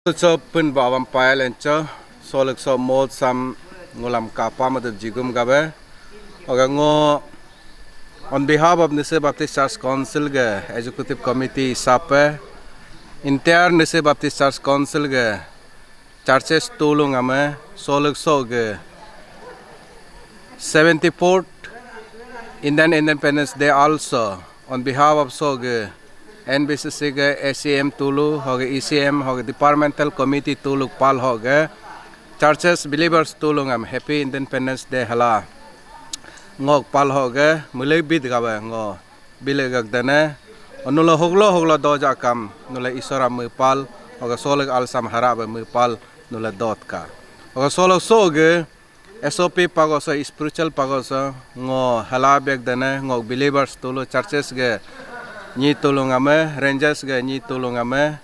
So pun bawam pile and solek so mod sam ngulam kapa madu jigum gabe. Okay, ngo on behalf of Nyishi Baptist Church Council ge Executive Committee sape entire Nyishi Baptist Church Council ge churches tulung ame solek so ge 74th Indian Independence Day also on behalf of so ge NBCC ge ACM tulu hoge ECM hoge Departmental Committee tulu pal hoge churches believers tulung am Happy Independence Day hala ngok pal hoge mulai bid gawe ngo bile gak dane onula hoglo doja kam nula isora mupal hoge solek alsam harabe mupal nula dot ka hoge solek soge SOP pagosa spiritual pagosa ngo hala bek dane ngok believers tulu churches ge ni tulung ame rangers ge ni tulung ame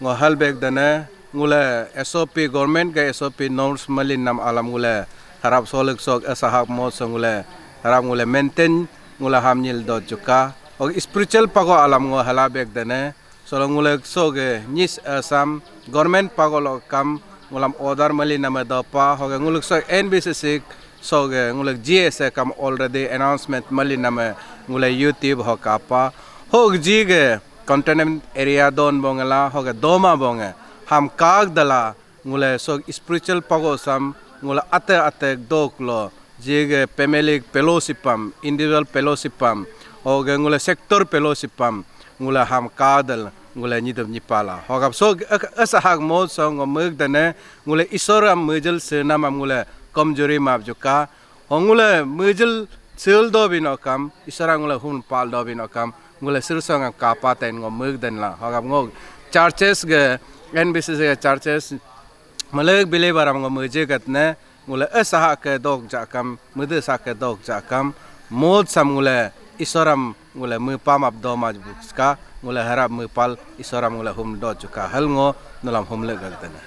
ngo halbek dane ngule SOP government ge SOP norms malin nam alam ngule harap solek sok asahap mo ngule harap ngule maintain ngule hamnil dot juka og spiritual pago alam ngo halabek dane solo ngule soge nis asam government pago lo kam ngulam order malin nam dopa hoge ngule sok NBCC soge ngule GS kam already announcement malin nam ngule YouTube ho kapa hog jige containment area don bongela hoge doma bonge ham kag dala ngule so spiritual pagosam ngule ate doklo jige family fellowshipam individual fellowshipam hoge ngule sector fellowshipam ngule ham kadal ngule nidam nipala hogap so asa hag mod so ngomeg dane ngule isoram mujel senam ngule kamjori map juka ngule mujel sel do binokam isara ngule hun pal do binokam ngule sirsang kapa ten ngomeg den la hogap ngog churches ge NBCC churches malek believer am ngomeje gatne ngule asaha ke dog jakam mude sa ke dog jakam mod sam ngule isoram ngule mupam abdo majbuska ngule harap mupal isoram ngule hum do juka hal ngo nulam humle gatne